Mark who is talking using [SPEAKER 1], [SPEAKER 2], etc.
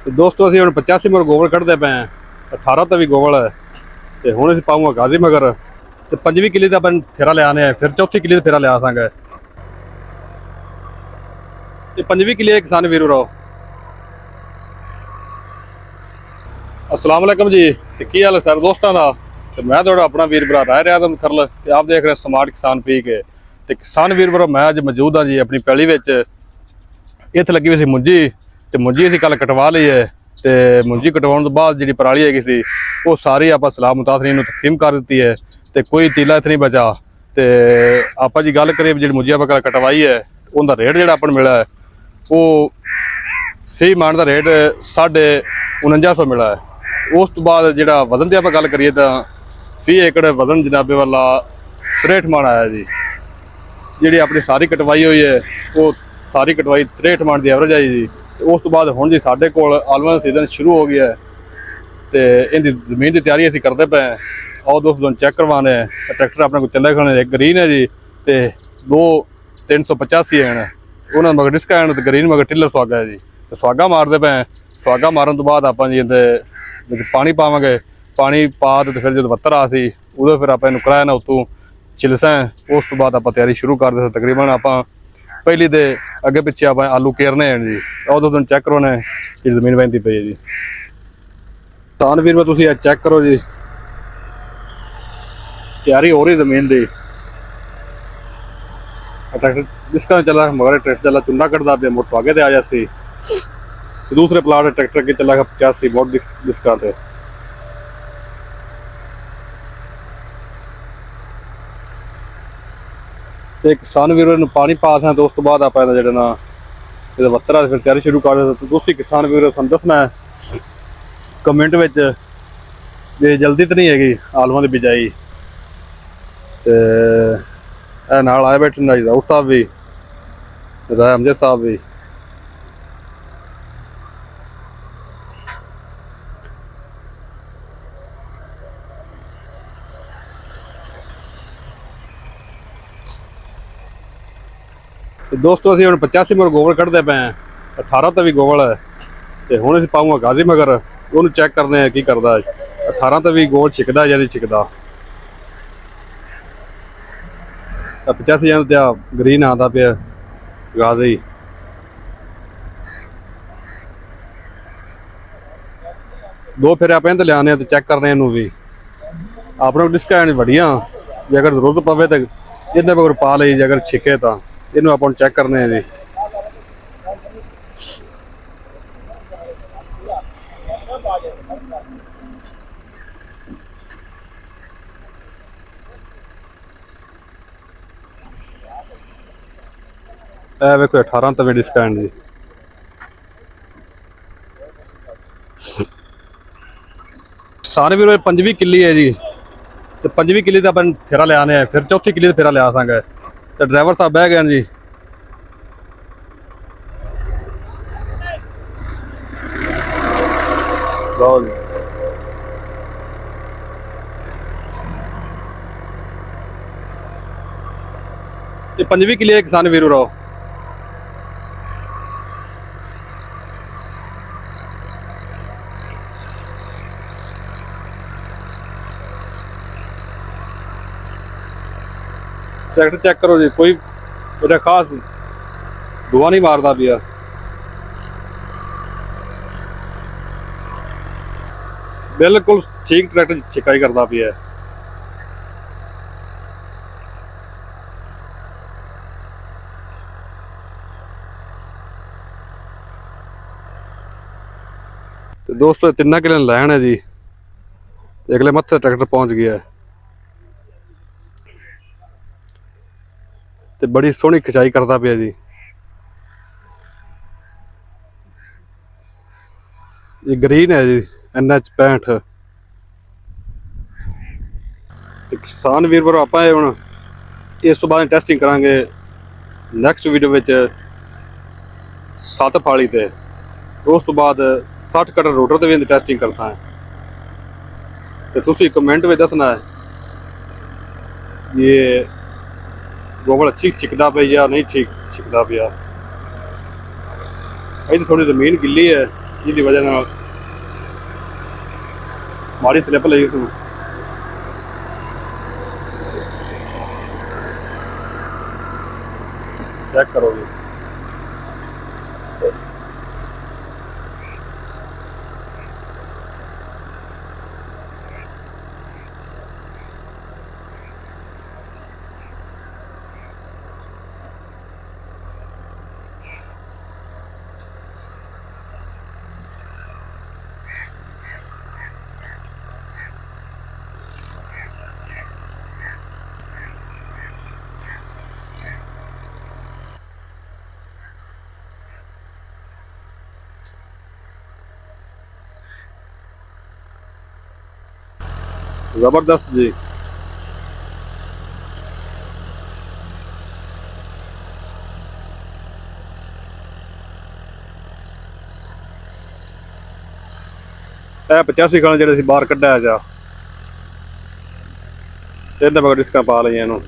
[SPEAKER 1] ਤੇ ਦੋਸਤੋ ਅਸੀਂ ਹੁਣ 85 ਮਗਰ ਗੋਵਲ ਕੱਢਦੇ ਪਏ ਹਾਂ। 18 ਤਾਂ ਵੀ ਗੋਵਲ ਹੈ ਤੇ ਹੁਣ ਅਸੀਂ ਪਾਉਂਗਾ ਗਾਜ਼ੀ ਮਗਰ ਤੇ 5ਵੀਂ ਕਿੱਲੀ ਦਾ ਆਪਾਂ ਫੇਰਾ ਲਿਆਨੇ ਆ, ਫਿਰ ਚੌਥੀ ਕਿੱਲੀ ਦਾ ਫੇਰਾ ਲਿਆ ਸਾਂਗੇ। ਤੇ 5ਵੀਂ ਕਿੱਲੀ ਕਿਸਾਨ ਵੀਰੋ ਰਹੋ। अस्सलाम वालेकुम जी। ते की हाल है सर दोस्तों का। तो मैं थोड़ा अपना वीर भरा रह रहा तुम खरल ते आप देख रहे स्मार्ट किसान पी के। ते किसान वीर भरा मैं अज मौजूद हाँ जी अपनी पैली विच। इत्थे लगी हुई सी मुंजी ते मुंजी असीं कल कटवा ली है ते मुंजी कटवाउण तो बाद जिहड़ी पराली हैगी सी वो सारी आपां सलाह मुतासरीन नूं तकसीम कर दित्ती है ते कोई तीला इत्थे नहीं बचा। ते आपां जी गल करिए जिहड़ी मुंजी आपां कल कटवाई है उहदा रेट जिहड़ा आपां नूं मिला है वो सही मान का रेट 4950 मिला है। उस तो बाद जिहड़ा वजन की आप गल करिए तो 30 एकड़ वजन जनाबे वाला 63 मन आया जी। जी अपनी सारी कटवाई हुई है वो सारी कटवाई 63 मन की एवरेज आई जी। उस तो बाद हुण जी साडे कोल आलूआं दा सीजन शुरू हो गया है तो इनकी जमीन की तैयारी असीं करते पे हैं। आओ दोस्तों चेक करवाने ट्रैक्टर अपने को चले खड़े। एक ग्रीन है जी तो 2 385 हैं उन्होंने मगर डिस्का है तो ग्रीन मगर टिलर सुहागा है जी। तो सुहागा मारते पे हैं। सुहागा मारन तो बाद आप जी पानी पावे पानी पा तो फिर जो वत्तर आ सी उदों फिर आप कराया ना उतों छिलसां। उस तो बाद आप तैयारी शुरू कर दे तकरीबन आप पहली दे अगे पिछे आप आलू केरने हैं जी। और दोस्तों चेक करवाने जी जमीन बहती पई है जी। तानवीर में तुम चेक करो जी तैयारी हो रही जमीन की। ट्रैक्टर जिसका चला मगर ट्रैक्टर चला चुना कटदा पे मोट स्वागे आ जासी। दूसरे प्लाट ट्रैक्टर के चला 85 बहुत डिस्का थे। ते किसान वीरों नूं पानी पा दें तो उस तो बाद आप जो ना जो वत्तर फिर तैयारी शुरू कर दो। तो तुसीं किसान वीरों तुहानूं दसना है कमेंट में जे जल्दी तो नहीं हैगी आलूआं दी बिजाई। ते नाल आए बैठे ना राउत साहब भी राय अमजद साहब भी। तो दोस्तों असीं हुण 85 मगर गोवल कढ़दे पे हैं। 18 तो भी गोवल है तो हुण असीं पाऊंगा गाजी मगर उहनूं चेक करने की करदा 18 तो भी गोवल छिकदा या नहीं छिकदा। 85 तो ग्रीन आंदा पिया गाजी। दो फिर आप इहदे लियाने तो चेक करने इनू भी अपने डिस्का वड्डियां जे अगर जरूरत पवे तो इहदे मगर पा लई जे अगर छिके तो इनू आप चेक करने जी। ए वेखो 18 तवे डिस्का जी। सारे भी 5वीं किल्ली है जी। तो 5वीं किल्ली का अपन फेरा लियाने है फिर चौथी किल्ली का फेरा लिया सां। तो ड्राइवर साहब बह गए जी। लो जी ये 5वीं किल्ली है किसान वीरो रहो। ट्रैक्टर चेक करो जी कोई खास धुआं नहीं मारता पिया। बिल्कुल ठीक ट्रैक्टर छिकाई करता पिया। तो दोस्तों 3 किले लैन है जी। अगले मत्थे ट्रैक्टर पहुंच गया है तो बड़ी सोहनी खिंचाई करता पिया जी। ये ग्रीन है जी NH 65। किसान वीर भरा आप हुण इस तो बाद टैसटिंग करांगे नैक्सट वीडियो में 7 फाली ते उस तो बाद 60 कटर रोटर ते भी टैसटिंग करता है। तो तुसीं कमेंट में दसना है ये गोबल ठीक छिकदा पे या नहीं ठीक छिकदा पिया। अभी थोड़ी जमीन गिली है ਜਿਹਦੀ ਵਜ੍ਹਾ ਨਾਲ ਮਾੜੀ ਸਲਿੱਪ ਲਈ ਇਸ ਨੂੰ। ਚੈੱਕ ਕਰੋ ਜੀ। ਜ਼ਬਰਦਸਤ ਜੀ। ਇਹ 85 ਖਾਣੇ ਜਿਹੜੇ ਅਸੀਂ ਬਾਹਰ ਕੱਢਿਆ ਜਾ, ਇਹਦੇ ਮਗਰ ਡਿਸਕਾਂ ਪਾ ਲਈਆਂ ਇਹਨੂੰ।